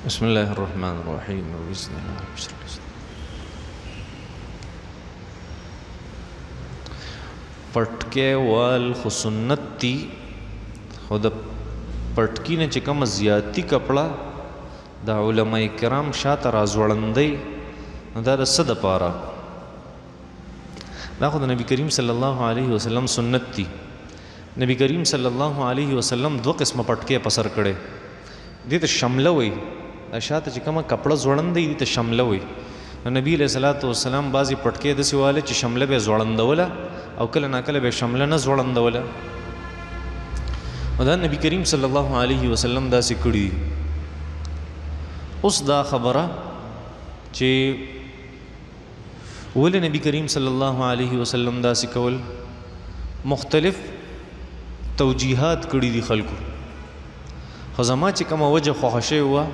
بسم الله الرحمن الرحیم بسم الله پټکې وال خو سنت تی خو د پټکی نه چې کوم زیاتی کپڑا د علماء کرام شاته راځوړندې نو دا د څه دپاره دا خو د نبی کریم صلی الله علیه وسلم سنت تی نبی کریم صلی الله علیه وسلم دو قسمه پټکې پسر کړي دې ته شمله وي شاته چې کومه کپڑا زوړندې دې ته شمله وي نبی علیہ الصلوۃ والسلام بعضی پټکې د سیواله چې شمله به زوړندوله او کله ناکله به شمله نه زوړندوله دا نبی کریم صلی الله علیه وسلم دا سکړي اوس دا خبره چې ولې نبی کریم صلی الله علیه وسلم دا سکول مختلف توجیهات کړي دي خلکو خو زما چې کومه وجه خوښه شوې وه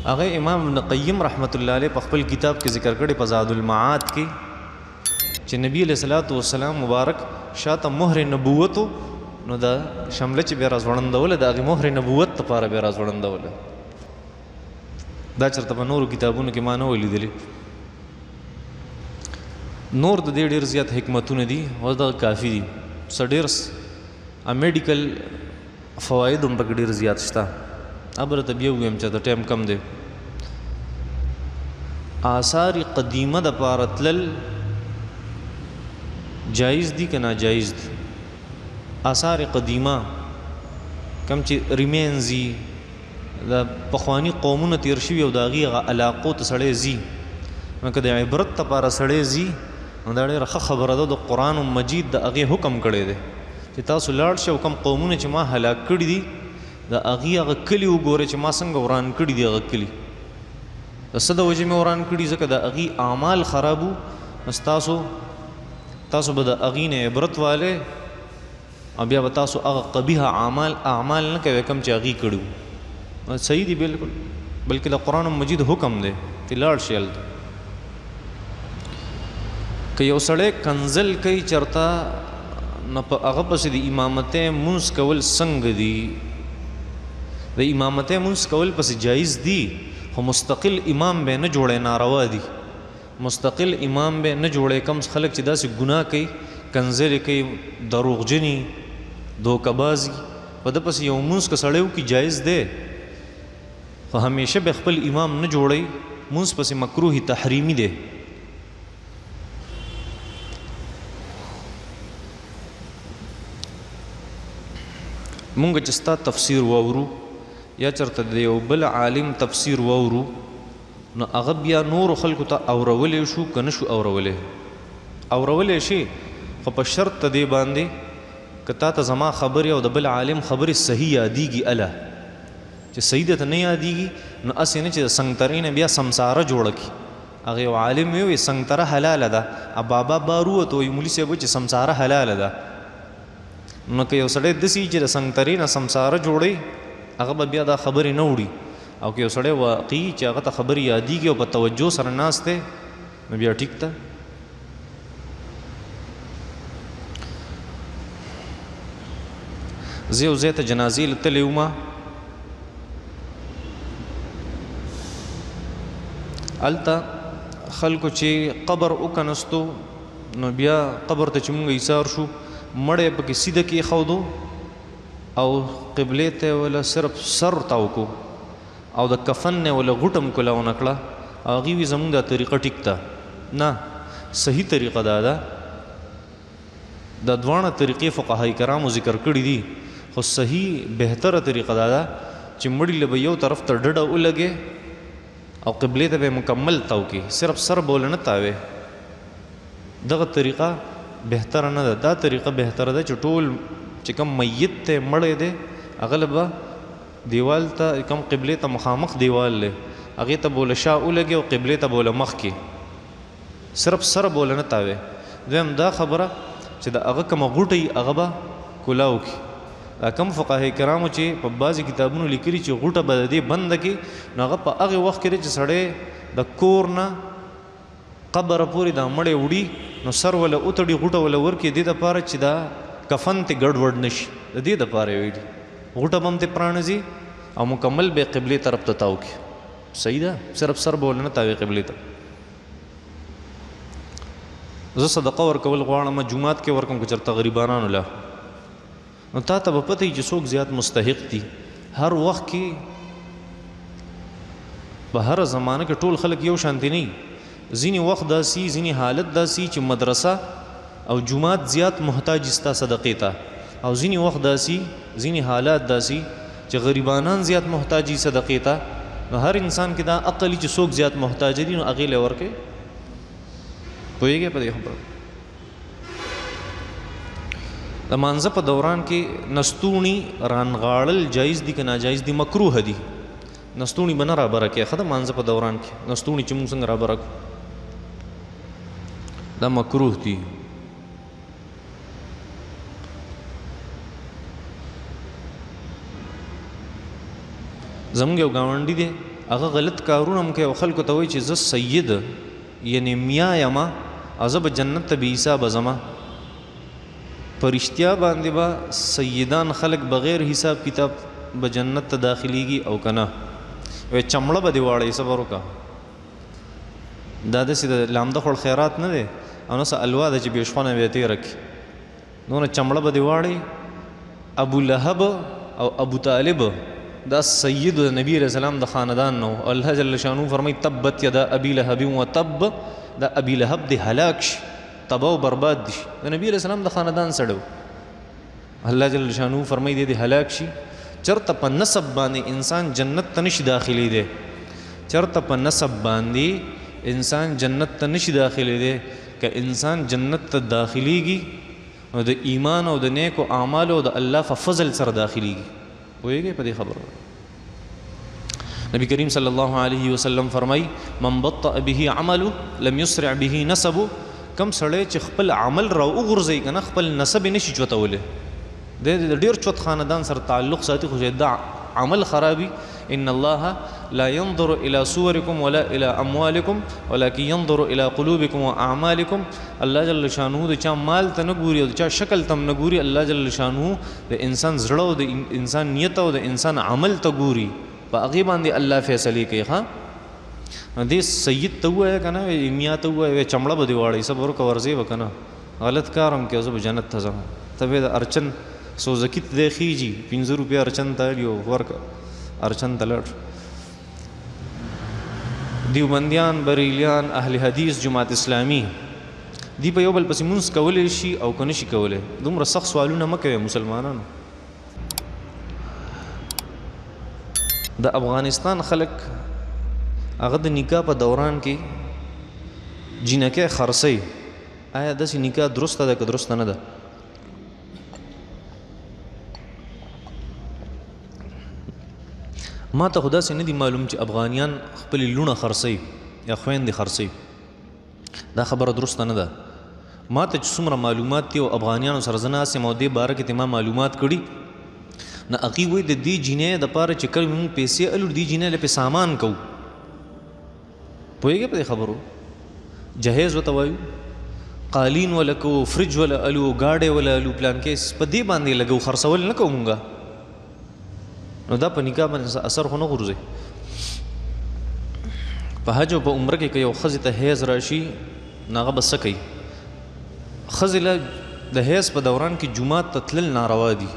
هغه امام ابن قیم رحمت الله علیه په خپل کتاب کې ذکر کړي په زاد المعاد کې چې نبی علیہ الصلوۃ والسلام مبارک شاته مهر نبوت نو دا شمله چې به راځوړندوله د هغې مهر نبوت لپاره به راځوړندوله دا چېرته په نورو کتابونو کې ما نه وه لیدلي نور د دې ډېر زیات حکمتونه دي او دغه کافي دي څه ډېر میډیکل فواید هم پکې ډېر زیات شته ابره ته بیا ووایم چې د ټایم کم دی آثار قدیمه دپاره تلل جایز دي که ناجایز دي آثار قدیمه کم چې ریمینز دي د پخواني قومونه تیر شوي او د هغې هغه علاقو ته سړی ځي نو که د عبرت دپاره سړی ځي نو دا ډېره ښه خبره ده د قرآن مجید د هغې حکم کړی دی چې تاسو لاړ شئ او کوم قومونه چې ما هلاک کړي دي د هغې هغه کلي وګورئ چې ما څنګه وران کړي دي هغه کلي د څه د وجې مې وران کړي ځکه د هغې اعمال خراب وو بس تاسو به د هغې نه عبرت والئ او بیا به تاسو هغه قبیحه اعمال نه کوئ کوم چې هغې کړي وو صحیح دي بلکل بلکې د قرآن مجید حکم دی چې لاړ شئ هلته که یو سړی کنزل کوي چېرته نو په هغه پسې د امامتۍ مونځ کول څنګه دي د امامتۍ مونځ کول پسې جایز دي خو مستقل امام به نه جوړی ناروا دي مستقل امام به نه جوړی کم خلک چې داسې ګناه کوي کنځلې کوي دروغجني دوکهبازي په ده پسې یو مونځ که سړی وکړي جایز دی خو همیشه به خپل امام نه جوړی مونځ پسې مکروه تحریمي دی مونږ چې ستا تفسیر واورو یا چېرته د یو بل عالم تفسیر واورو نو هغه بیا نورو خلکو ته اورولی شو که نه شو اورولی شي خو په شرط ته دې باندې که تا ته زما خبرې او د بل عالم خبرې صحیح یادیږي اله چې صحیح درته نه یادیږي نو هسې نه چې د سنګترۍ نه بیا سمساره جوړه کړي هغه یو عالم وی سنګتره حلاله ده بابا بار ووته وایي مولي صاحب چې سمساره حلاله ده نو که یو سړی داسې چې د سنګترۍ نه سمساره جوړی هغه به بیا دا خبرې نه وړي او که یو سړی واقعي چې هغه ته خبرې یادیږي او په توجه سره ناست دی نو بیا ټیک ده زه یو ځای ته جنازې له تللی وم هلته خلکو چې قبر وکنستو نو بیا قبر ته چې مونږ ایثار شو مړی پکې سیده کېښودو او قبلې ته وله صرف سر تاو کو او د کفن نه وله غوټم کولاونه کړه هغې وي زمونږ دا طریقه ټیک ده نه صحیح طریقه دا ده دا دواړه طریقې فقهای کرامو ذکر کړي دي خو صحیح بهتره طریقه دا ده چې مړي له به یو طرف ته ډډه ولګې او قبلې ته به مکمل تاو کې صرف سر به له نه تاوې دغه طریقه بهتره نه ده دا طریقه بهتره ده چې ټول چې کوم میت ته مړی دی هغه له به دیوال ته کوم قبلې ته مخامخ دیوال دی هغې ته بوله شا ولګي او قبلې ته بوله مخ کې صرف سر بوله نه تاوې دویم دا خبره چې د هغه کومه غوټه هغه به کولاو کړي دا کم فقهای کرامو چې په بعضې کتابونو لیکلي چې غوټه به د دې بنده کړي نو هغه په هغې وخت کې دی چې سړی د کور نه قبره پورې دا مړی وړي نو سر وله اتړي غوټه وله ورکړي دې دپاره چې دا کفن ته ګډوډ نشي د دې دپاره ویلي غوټه به هم ته پرانځي او مکمل به قبله طرف ته تاو کی صحیح ده صرف سر بولنه تاوی قبله ته زه صدقه ورکول غواړم جمعات کې ورکم که چېرته غریبانانو له نو تا ته به پته وي چې څوک زیات مستحق دي هر وخت کې په هره زمانه کې ټول خلک یو شانتي نه ځینې وخت داسي ځینې حالت داسي چې مدرسه او جمعات زیات محتاج ستا صدقې ته او ځینې وخت داسي ځینې حالات داسي چې غریبانان زیات محتاجي صدقې ته نو هر انسان کې دا عقل چې څوک زیات محتاج دي نو هغې له ورکې پوهېږې په دې خبره د مانځه په دوران کې نستوڼي رانغاړل جایز دي که ناجایز دي مکروه دي نستوڼي به نه رابره کې ښه د مانځه په دوران کې نستوڼي چې موږ څنګه رابره کړو دا مکروه دي زموږ یو ګاونډي دی هغه غلط کارونه هم کوي او خلکو ته وایي چې زه سید یعنی میا یما او زه به جنت ته بې حسابه ځمه په رښتیا باندې به سیدان خلک بغیر حساب کتاب به جنت ته داخلیږي او که نه وایي چمړه به دې واړئ صبر وکړه دا داسې د لامده خوړ خیرات نه دی او نه څه الوا ده چې بې شخونه بیا تېره کړي دونه چمړه به دې واړئ ابو لهب او ابو طالب دا سید د نبی علیہ السلام د خاندان نو الله جل شانو فرمای تبت یدا ابي لهب و تب دا ابي لهب دی هلاک شي تباہ و برباد دي د نبی علیہ السلام د خاندان سړو الله جل شانو فرمای دی هلاک شي چرته په نسب باندې انسان جنت ته نشي داخلي دی چرته په نسب باندې انسان جنت ته نشي داخلي دی که انسان جنت ته داخليږي نو د ایمان او د نیکو اعمالو د الله په فضل سره داخليږي پوهېږئ په دې خبره نبی کریم صلی الله علیه وسلم فرمای من بطأ به عمله لم يسرع به نسبه کم سړی چې خپل عمل را وغورځوي که نه خپل نسب یې نشي چوتولی د ډېر چوت خاندان سره تعلق ساتي خو دا عمل خرابي ان الله لا ينظر الى صوركم ولا الى اموالكم ولكن ينظر الى قلوبكم واعمالكم الله جل شانه د چا مال ته نه ګوري او د چا شکل ته نه ګوري الله جل شانه د انسان زړه او د انسان نیت او د انسان عمل ته ګوري په هغې باندې الله فیصلې کوي ښه دې سید ته ووایه که نه میا ته ووایه چمړه به دې واړئ صبر وکړه ورځې به که نه غلط کار هم کوي زه به جنت ته ځم ته به د ارچن سوزکي ته دی خیږي 5 روپۍ ارچن ته اړي ورکه ارچن ته لړ دیوبندیان بریلیان اهل حدیث جماعت اسلامی دی په یو بل پسې مونځ کولی شي او که نشي کولی دومره سخت سوالونه مه کوئ مسلمانانو د افغانستان خلک هغه د نکاح په دوران کې جینکۍ خرڅوي آیا داسې نکاح درسته ده که درسته نه ده ما ته خو داسې نه دي معلوم چې افغانیان خپلې لوڼه خرڅوي یا خویندې خرڅوي دا خبره درسته نه ده ما ته چې څومره معلومات دي او افغانیانو سره زه ناست یم او دې باره کې ما معلومات کړي نه هغوی وایي د دې جینۍ دپاره چې کله موږ پیسې الو دې جینۍ له پې سامان کوو پوهېږې په دې خبرو جهیز ورته وایو قالین وله کوو فرج وله الو ګاډی وله الو پلانکې په دې باندې لګو خرڅول نه کوو مونږ نو دا په نکاح باندې اثر خو نه غورځي په حج او په عمره کې که یو ښځې ته حیض راشي نو هغه به څه کوي ښځې له د حیض په دوران کې جومات ته تلل ناروا دي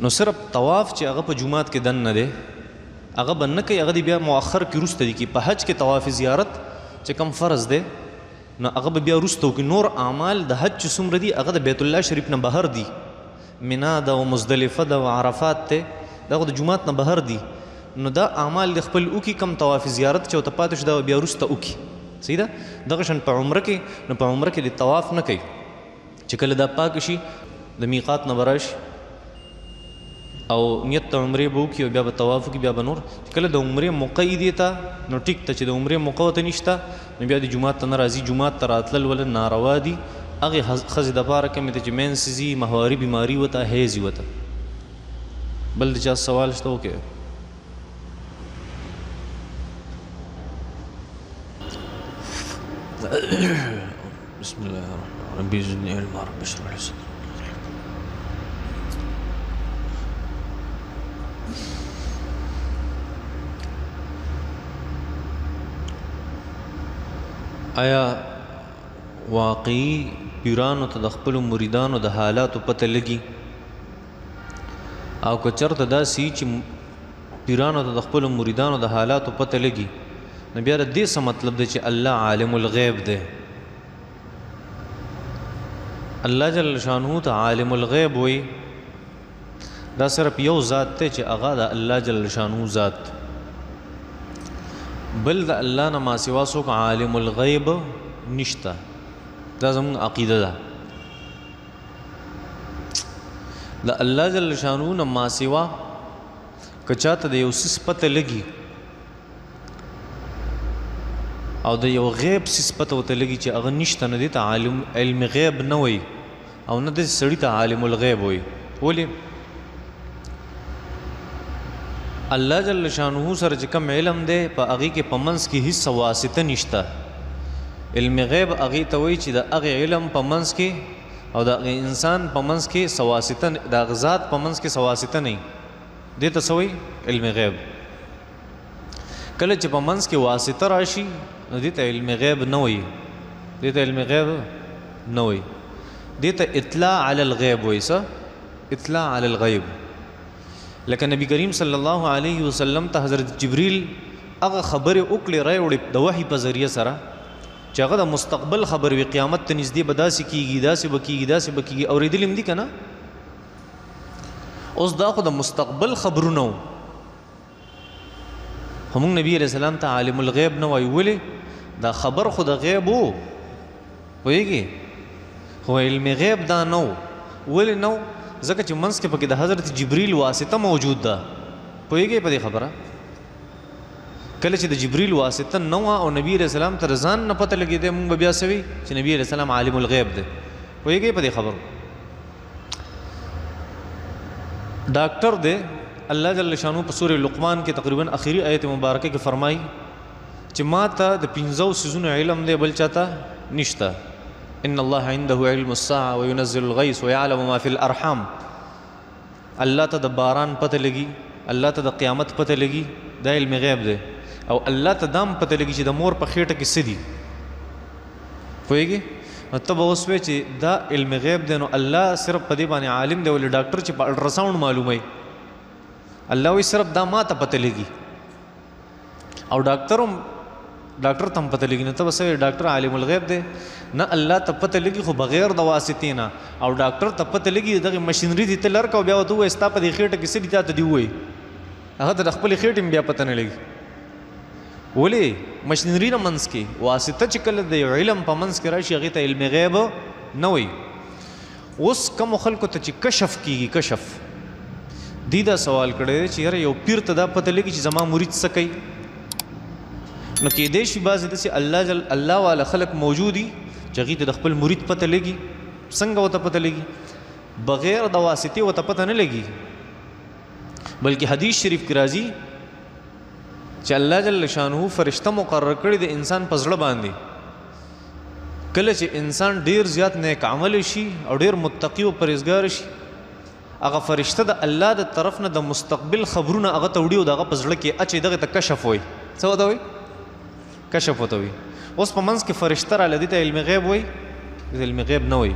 نو صرف طواف چې هغه په جومات کې دن نه دی هغه به نه کوي هغه دی بیا مؤخر کې وروسته دي کي په حج کې طواف زیارت چې کم فرض دی نو هغه به بیا وروسته وکړي نور اعمال د حج چې څومره دي هغه د بیت الله شریف نه بهر دي منا ده او مزدلفه ده او عرفات ته دا خو د جومات نه بهر دي نو دا اعمال د خپل وکړي کم طواف زیارت چې ورته پاتې شو دا بیا وروسته وکړي صحیح ده دغه شان په عمره کې نو په عمره کې د طواف نه کوي چې کله دا پاک شي د میقات نه به راشي او نیت ته عمرې به وکړي او بیا به طواف وکړي بیا به نور کله د عمرې موقع یې دی ته نو ټیک ته چې د عمرې موقع ورته نشته نو بیا د جومات ته نه راځي جومات ته راتلل ولې ناروا دي هغې ښځې دپاره کومې ته چې مینس ځي ماهواري بیماري وته حیض وته بل د چا سوال شته وکړي بسم الله الرحمن الرحيم ربي زدني علما رب اشرح لي صدري آیا واقعي پیرانو ته د خپل مریدانو د حالاتو پته لګي او که چرته داسې چې پیرانو ته د خپل مریدانو د حالاتو پته لګي نو بیا د دې څه مطلب دی چې الله عالم الغیب دی الله جل شانه ته عالم الغیب وي دا صرف یو ذات دی چې هغه د الله جل شانه ذات بل د الله نه ما سوا څوک عالم الغیب نشته دا زموږ عقیده ده د الله جل شانه نه ما سوا که چاته د یو څیز پته لګي او د یو غیب څیز پته ورته لګي چې هغه نشته نو دې ته علم غیب نه وایي او نه داسې سړي ته عالم الغیب وایي ولې الله جل شانه سره چې کوم علم دی په هغې کې په منځ کې هېڅ واسطه نشته علم غیب هغې ته وایي چې د هغې علم په منځ کې او د هغې انسان په منځ کې څه واسطه د هغه ذات په منځ کې څه واسطه نه وي دې ته څه وایي علم غیب کله چې په منځ کې واسطه راشي نو دې ته علم غیب نه وایي دې ته علم غیب نه وایي دې ته اطلاع علی الغیب وایي څه اطلاع علی الغیب لکه نبی کریم صلی الله علیه وسلم ته حضرت جبریل هغه خبرې وکړې راوړې د وحي په ذریعه سره چې هغه د مستقبل خبر وي قیامت ته نږدې به داسې کېږي داسې به کېږي داسې به کېږي اورېدلي هم دي که نه اوس دا خو د مستقبل خبرونه وو خو موږ نبي علیه السلام ته عالم الغیب نه وایو ولې دا خبر خو د غیب و پوهېږې خو علم غیب دا نه و ولې نه و ځکه چې منځ کې پکې د حضرت جبریل واسطه موجود ده پوهېږې په دې خبره کله چې د جبریل واسطه نه وه او نبي علیه السلام ته ځان نه پته لګېدی موږ به بیا څه وي چې نبي علیه السلام عالم الغیب دی پوهېږې په دې خبرو ډاکټر دی الله جل شانو په سورې لقمان کې تقریبا اخري آیت مبارکه کې فرمایي چې ما ته د 50 سیزونو علم دی بل چاته نشته ان الله عنده علم الساعه وينزل الغيث ويعلم ما في الارحام الله ته د باران پته لګي الله ته د قیامت پته لګي دا علم غیب دی او الله ته دام پته لګي چې د مور په خېټه کې څه دي پوهېږې نو ته به اوس وایې چې دا علم غیب دی نو الله صرف په دې باندې عالم دی ولې ډاکټر چې په الټراساؤنډ معلوموي الله وایي صرف دا ما ته پته لګي او ډاکټر ته هم پته لګي نو ته به څه وایې ډاکټر عالم الغیب دی نه الله ته پته لګي خو بغیر د واسطې نه او ډاکټر ته پته لګي دغه مشینري دي ته لر کو بیا ورته ووایې ستا په دې خېټه کې څه دي تا ته دي ووایي هغه ته د خپلې خېټې هم بیا پته نه لګي ولې مشینري نه منځ کې واسطه چې کله د علم په منځ کې راشي هغې ته علم غیب نه وایي اوس کومو خلکو ته چې کشف کېږي کشف دی دا سوال کړی دی چې یاره یو پیر ته دا پته لګي چې زما مرید څه کوي نو کېدی شي بعضې داسې الله والا خلک موجود دي چې هغې ته د خپل مرید پته لګي څنګه ورته پته لګي بغیر د واسطې ورته پته نه لګي بلکې حدیث شریف کې راځي چې الله جل شانه فرشته مقرر کړي د انسان په زړه باندې کله چې انسان ډیر زیات نیک عمل شي او ډیر متقی او پرهیزګار شي هغه فرشته د الله د طرف نه د مستقبل خبرونه هغه ته وړي او دغه په زړه کې اچي دغه ته کشف وایي څه ورته وایي کشف ورته وایي اوس په منځ کې فرشته راله دې ته علم غیب وایي علم غیب نه وایي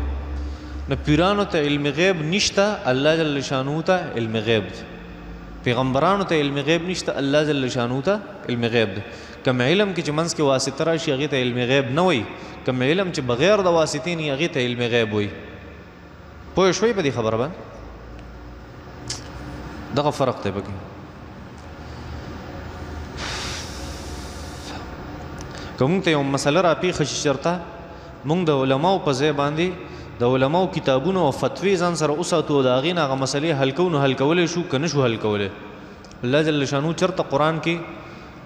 نو پیرانو ته علم غیب نشته الله جل شانه ته علم غیب دی پیغمبرانو ته علم غیب نشته الله جل شانه ته علم غیب دی کوم علم کې چې منځ کې واسطه راشي هغې ته علم غیب نه وایي کوم علم چې بغیر د واسطې نه هغې ته علم غیب وایي پوه شوئ په دې خبره باندې دغه فرق دی پکې که موږ ته یو مسله راپېښه شي چېرته موږ د علماو په ځای باندې د علماو کتابونو او فتوی ځان سره وساتو او د هغې نه هغه مسلې حل کوو نو حل کولی شو که نه شو حل کولی الله جل شانو چېرته قرآن کې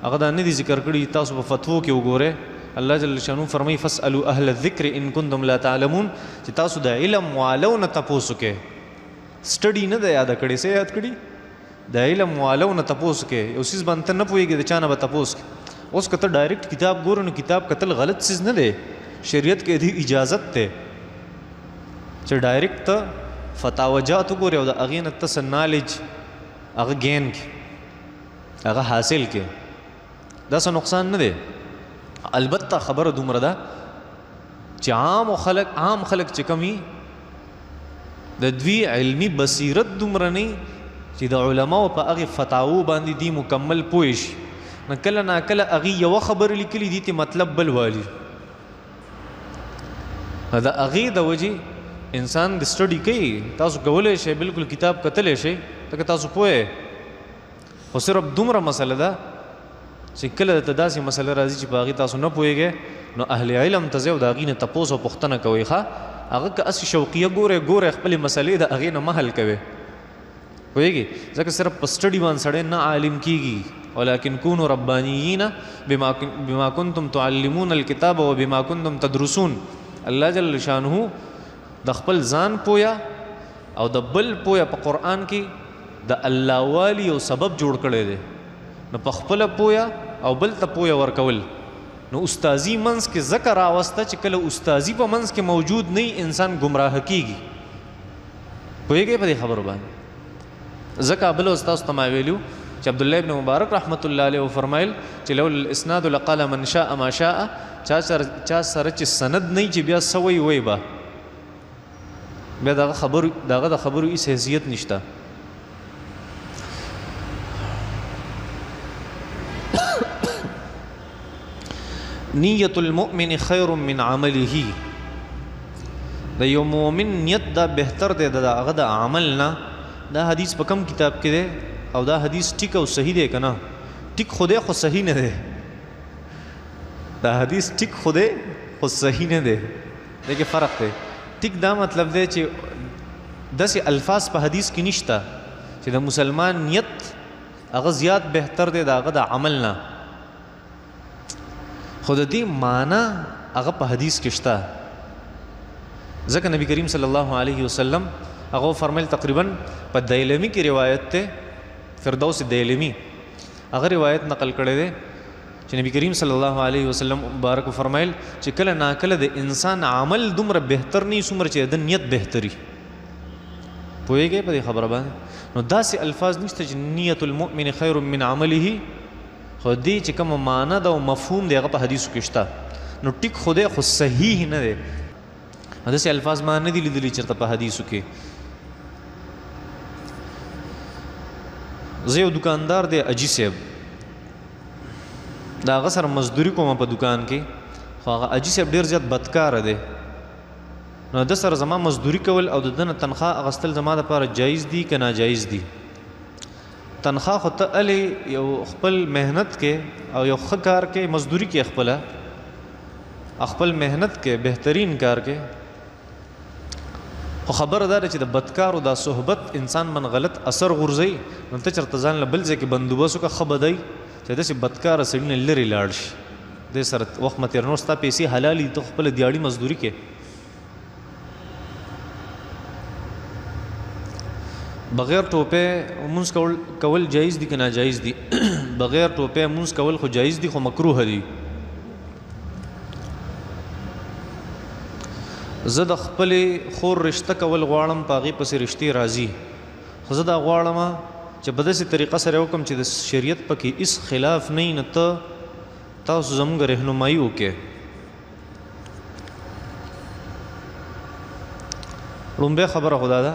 هغه دا نه دي ذکر کړي تاسو په فتوو کې وګورئ الله جل شانو فرمایي فاسألوا اهل الذکر ان کنتم لا تعلمون چې تاسو د علم والو نه تپوس وکئ سټډي نه ده یاده کړې څه یاد کړي د علم والو نه تپوس وکئ یو څیز باندې ته نه پوهېږې د چا نه به تپوس کړې اوس که ته ډایرکټ کتاب ګورو نو کتاب کتل غلط څیز نه دی شریعت کې دی اجازت دی چې ډایرکټ ته فتاوجات وګورې او د هغې نه ته څه نالج هغه گین کړي هغه حاصل کړي دا څه نقصان نه دی البته خبره دومره ده چې عام خلک چې کمی د دوی علمی بصیرت دومره نه چې د علماو په هغه فتاوو باندې دی مکمل پوه شي. نه کله هغه یو خبر لیکلی دي ته مطلب بل والی دا هغه د وجې انسان د سټډي کوي. تاسو کولای شئ بالکل کتاب کتلی شئ ته تاسو پوهه خو صرف دومره مسله ده چې کله ته داسې مسله راځي چې په هغې تاسو نه پوهېږئ نو اهل علم ته ځئ او د هغې نه تپوس او پوښتنه کوئ. ښه هغه که هسې شوقیه ګورئ خپلې مسلې د هغې نه مه حل کوئ پوهېږي ځکه صرف په سټډي باندې سړی نه عالم کېږي. ولکن کونوا ربانیین بما کنتم تعلمون الکتاب و بما کنتم تدرسون. الله جل شانه د خپل ځان پویا او د بل پویا په قرآن کې د الله والی او سبب جوړ کړی دی. نو په خپل پویا او بل ته پویا ورکول نو استازي منځ کې ذکر راوسته چې کله استازي په منځ کې موجود نه انسان گمراه کیږي. پوهېږئ په دې خبرو باندې. ځکه بل استاد ته ما ویلو چې عبدالله ابن مبارک رحمت الله علیه فرمایل چې لو الاسناد لقال من شاء ما شاء. چا سره چې سند نه چې بیا سوی وی با بیا دغه د خبرو هیڅ حیثیت نشته. نیت المؤمن خیر من عمله. د یو مؤمن نیت دا بهتر دی د هغه د عمل نه. دا حدیث په کم کتاب کې دی او دا حدیث ټیک او صحیح دی که نه؟ ټیک خو دی خو صحیح نه دی. دا حدیث ټیک خو دی خو صحیح نه دی. دی کې فرق دی. ټیک دا مطلب دی چې داسې الفاظ په حدیث کې نشته چې د مسلمان نیت هغه زیات بهتر دی د هغه د عمل نه. خو د دې معنی هغه په حدیث کې شته. ځکه نبی کریم صلی الله علیه وسلم هغه فرمایل تقریبا په دیلمی کې روایت ته فردوس دیلمی هغه روایت نقل کړی دی چې نبی کریم صلی الله علیه وسلم مبارک فرمایل چې کله ناکله د انسان عمل دومره بهتر نه څومره چې د نیت بهتري. پوهېږئ په دې خبره باندې؟ نو داسې الفاظ نشته چې نیت المؤمن خیر من عمله. خو دې چې کومه معنی ده او مفهوم دی هغه په حدیثو کې شته. نو ټیک خو دی خو صحیح نه دی. داسې الفاظ ما نه دي لیدلي چېرته په حدیثو کې. زه یو دکاندار دی اجي صاحب د هغه سره مزدوري کومه په دکان کې. خو هغه اجي صاحب ډېر زیات بدکاره دی. نو د سره زما مزدوري کول او د ده نه تنخواه اخیستل زما دپاره جایز دي که ناجایز دي؟ تنخواه خو ته الې یو خپل محنت کې او یو ښه کار کې مزدوري کې خپل محنت کې بهترین کار کې. خو خبره دا ده چې د بدکارو دا صحبت انسان من غلط اثر غورځوي. نو ته چېرته ځان له بل ځای کې بندوبست وکړه ښه بدی چې داسې بدکاره سړي نه لرې لاړ شي. دې سره وخت مه تېر نور ستا پیسې حلالي ته خپله دیاړي مزدوري کې. بغیر ټوپۍ مونځ کول جایز دي که ناجایز دي؟ بغیر ټوپۍ مونځ کول خو جایز دي خو مکروه دي. زه د خپلې خور رشته کول غواړم په هغې پسې رشتې راځي. خو زه دا غواړم چې په داسې طریقه سره وکړم چې د شریعت پکې هېڅ خلاف نه وي. نو تاسو زموږ رهنمایي وکړئ. لومبۍ خبره خو دا ده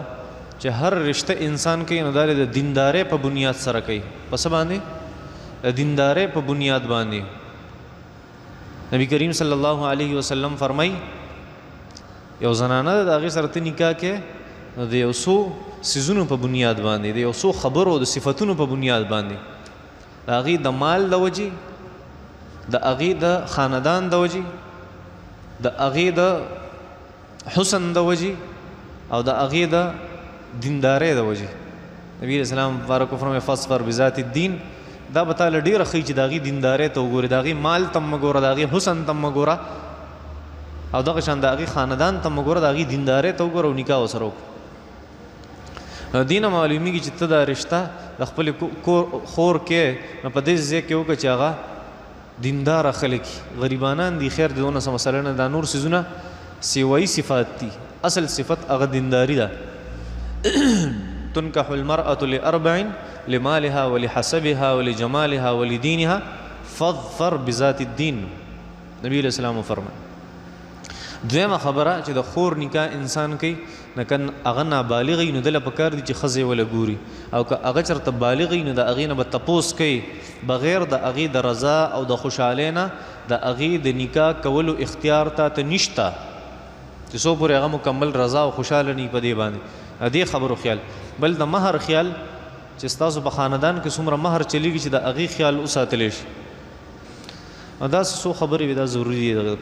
چې هر رشته انسان کوي نو دا د دیندارۍ په بنیاد سره کوي. په څه باندې؟ د دیندارۍ په بنیاد باندې. نبی کریم صلی الله علیه وسلم فرمایي یو زنانه ده د هغې سره ته نکاح کې نو د یو څو څیزونو په بنیاد باندې د یو څو خبرو د صفتونو په بنیاد باندې د هغې د مال د وجې د هغې د خاندان د وجې د هغې د حسن د وجې او د هغې د دیندارۍ د وجې. نبي علیه السلام مبارک فرمایي فاصبر بذات الدین. دا به تاله ډېره ښیي چې د هغې دیندارۍ ته وګورې، د هغې مال ته مه ګوره، د هغې حسن ته مه ګوره او دغه شان د هغې خاندان ته مه ګوره، د هغې دیندارۍ ته وګوره او نکاح ورسره وکړه. دې نه معلومیږي چې ته دا رشته د خپلې خور کې نو په داسې ځای کې وکړه چې هغه دینداره خلک غریبانان دي. خیر د دونه څه مسله نه. دا نور څیزونه سیوایي صفات دي. اصل صفت هغه دینداري ده. تنکح المرأة لأربع لمالها ولحسبها ولجمالها ولدينها فاظفر بذات الدين. نبی علیہ السلام فرمایي. دویمه خبره چې د خور نکاح انسان کوي نکن هغه نابالغ وي نو دله پکار دي چې ښځې وله ګوري، او که هغه چېرته بالغ وي نو د هغې نه به تپوس کوي بغیر د هغې د رضا او د خوشحالۍ نه د هغې د نکاح کولو اختیار ته نشته چې څو پورې هغه مکمل رضا او خوشحاله نه وي په دې باندې. دې خبرو خیال. بل د مهر خیال چې ستاسو په خاندان کې څومره مهر چلیږي چې د هغې خیال وساتلی شي. دا څو خبرې وي دا ضروري دي دغه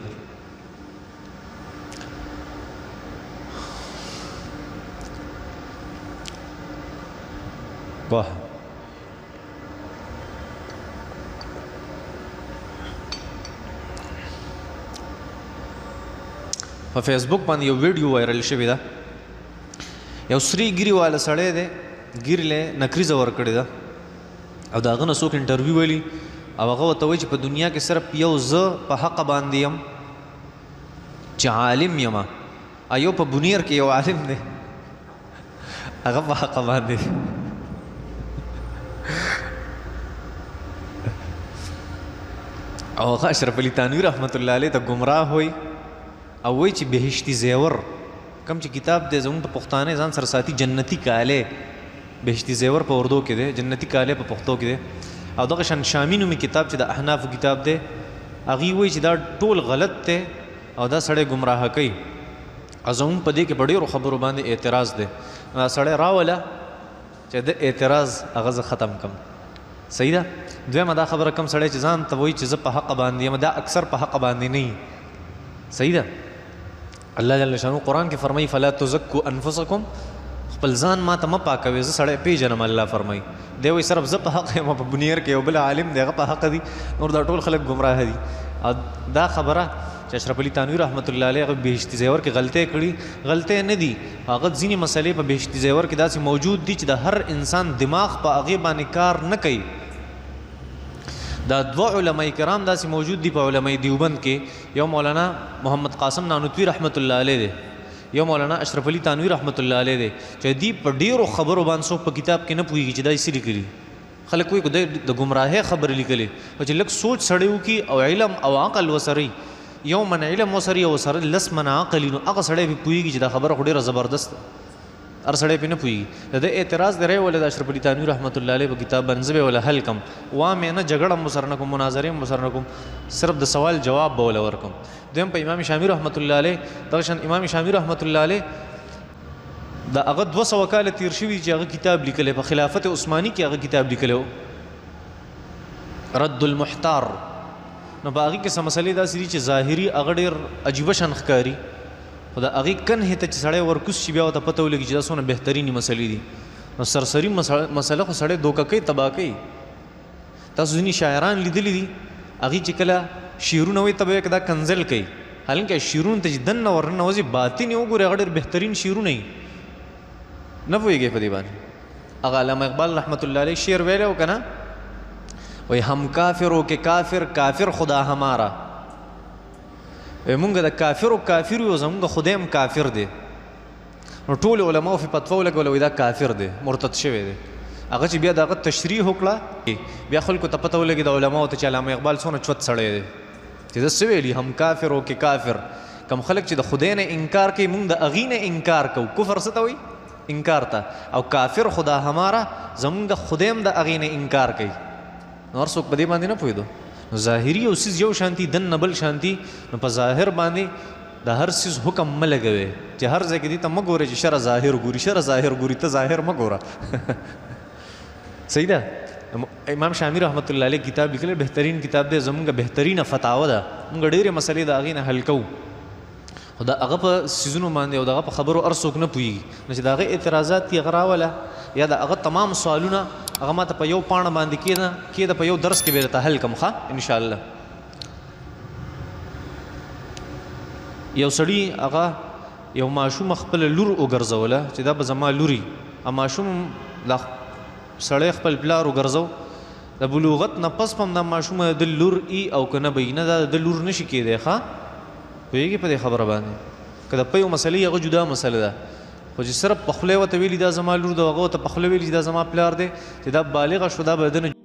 واه. په فیسبوک باندې یو ویډیو وایرل شوی ده. یو سری ګیري والا سړی دی، ګیرې له نکریزه ورکړې ده او د هغه نه څوک انټرویو ویلي او هغه ورته وایي چې په دنیا کې صرف یو زه په حقه باندې یم چې عالم یم، ایو په بونیر کې یو عالم دی هغه په حقه باندې او هغه اشرف علي تانوي رحمت الله علیه ته ګمراه وي او وایي چې بهشتي زیور کم چې کتاب دی زموږ په پښتانه ځان سره ساتي جنتی کالی، بهشتي زیور په اردو کې دی، جنتی کالی په پښتو کې دی. او دغه شان شامی نومي کتاب چې د احنافو کتاب دی هغې وایي چې دا ټول غلط دی او دا سړی ګمراه کوي. او زموږ په دې کې په ډېرو خبرو باندې اعتراض دی. دا سړی راوله چې د اعتراض هغه زه ختم کم. صحیح ده. دویمه دا خبره کم سړی چې ځان ته وایي چې زه په حق باندې یم دا اکثر په حق باندې نه وي. صحیح ده. الله جل شانو قرآن کې فرمایي فلا تزکو انفسکم، خپل ځان ما ته مه پاکوي، زه سړی پیژنم. الله فرمایي دی وایي صرف زه په حق یم، په بنیر کې یو بل عالم دی هغه په حق دي، نور دا ټول خلک ګمراه دي. او دا خبره چې اشرف علي تانوي رحمت الله علیه هغه بهشتي زیور کې غلطۍ کړي، غلطۍ نه دي. هغه ځینې مسلې په بهشتي زیور کې داسې موجود دي چې د هر انسان دماغ په هغې باندې کار نه کوي. دا دوه علماء کرام داسې موجود دي په علماء دیوبند کې، یو مولانا محمد قاسم نانوتوي رحمت الله علیه دی، یو مولانا اشرف علي تانوي رحمت الله علیه دی، چې دی په ډېرو خبرو باندې څوک په کتاب کې نه پوهېږي چې دا یې څه لیکلي. خلک وایي د ګمراهۍ خبرې لیکلې، خو چې لږ سوچ سړی وکړي او علم او عقل وسره یو من علم وسره یو سره لس من عقل نو هغه سړی به پوهېږي چې دا خبره خو ډېره زبردست ده. هر سړی پې نه پوهېږي. د ده اعتراض دی رایې د اشرف علي تانوي رحمت الله علیه په کتاب باندې زه به وله حل کم، وامې نه جګړه هم ورسره نه کوم، مناظرې هم ورسره نه کوم، صرف د سوال جواب به وله ورکم. دویم په امام شامي رحمت الله علیه دغه شان امام شامي رحمت الله علیه د هغه 200 کاله تیر شوي چې هغه کتاب لیکلی په خلافت عثماني کې هغه کتاب لیکلی و رد المحتار. نو په هغې کې څه مسلې داسې دي چې ظاهري هغه ډېر عجیبه شان ښکاري، خو د هغې کنحې ته چې سړی ورکوس شي بیا ورته پته ولګي چې دا څومره بهترینې مسلې دي. نو سرسري مسله خو سړی دوکه کوي، تباه کوي. تاسو ځینې شاعران لیدلي دي هغې چې کله شعرونه وایي ته به دا کنزل کوي، حالانکه شعرونو ته چې دننه ورننوځي باطن یې وګورئ هغه ډېر بهترین شعرونه وي. نه پوهېږئ په دې باندې. هغه علامه اقبال رحمت الله علیه شعر ویلی و که نه، وایي هم کافرو که کافر کافر خدا همارا، مونږ د کافرو کافر یو زمونږ خدای هم کافر دی. نو ټول علماو فی فتوا ولګوله وایي دا کافر دی، مرتد شوی دی. هغه چې بیا د هغه تشریح وکړه بیا خلکو ته پته ولګي د علماو ته چې علامه اقبال څونه چوت سړی دی چې ده څه ویلي هم کافرو که کافر. کم خلک چې د خدای نه انکار کوي مونږ د هغې نه انکار کوو. کفر څه ته وایي؟ انکار ته. او کافر خدا هماره زمونږ خدای هم د هغې نه انکار کوي. نو هر څوک په دې باندې نه پوهېدو. نو ظاهري یو څیز یو شانتي دننه بل شانتي، نو په ظاهر باندې د هر څیز حکم مه لګوې چې هر ځای کې دې ته مه ګورې چې شره ظاهر ګوري، شره ظاهر ګوري، ته ظاهر مه ګوره. صحیح ده. امام شامي رحمت الله علیه کتاب لیکلی بهترین کتاب دی، زمونږ بهترینه فتاوه ده، مونږ ډېرې مسلې د هغې نه حل کوو، خو د هغه په څیزونو باندې او د هغه په خبرو هر څوک نه پوهېږي. نو چې د هغې اعتراضات دي هغه راوله یا د هغه تمام سوالونه هغه ما ته په یو پاڼه باندې کېده په یو درس کې به درته حل کړم ښه انشاءالله. یو سړي هغه یو ماشوم خپله لور وګرځوله چې دا به زما لوري، ماشوم دا سړی خپل پلار وګرځو، د بلوغت نه پس په هم دا ماشومه د لور ای او که نه به نه دا د لور نشي کېدی. ښه پوهېږي په دې خبره باندې. که د پیو مسلې هغه جدا مسله ده، خو چې صرف په خوله ورته ویلي دا زما لور ده، هغه ورته په خوله ویلي چې دا زما پلار دی، چې دا بالغه شو دا به د نه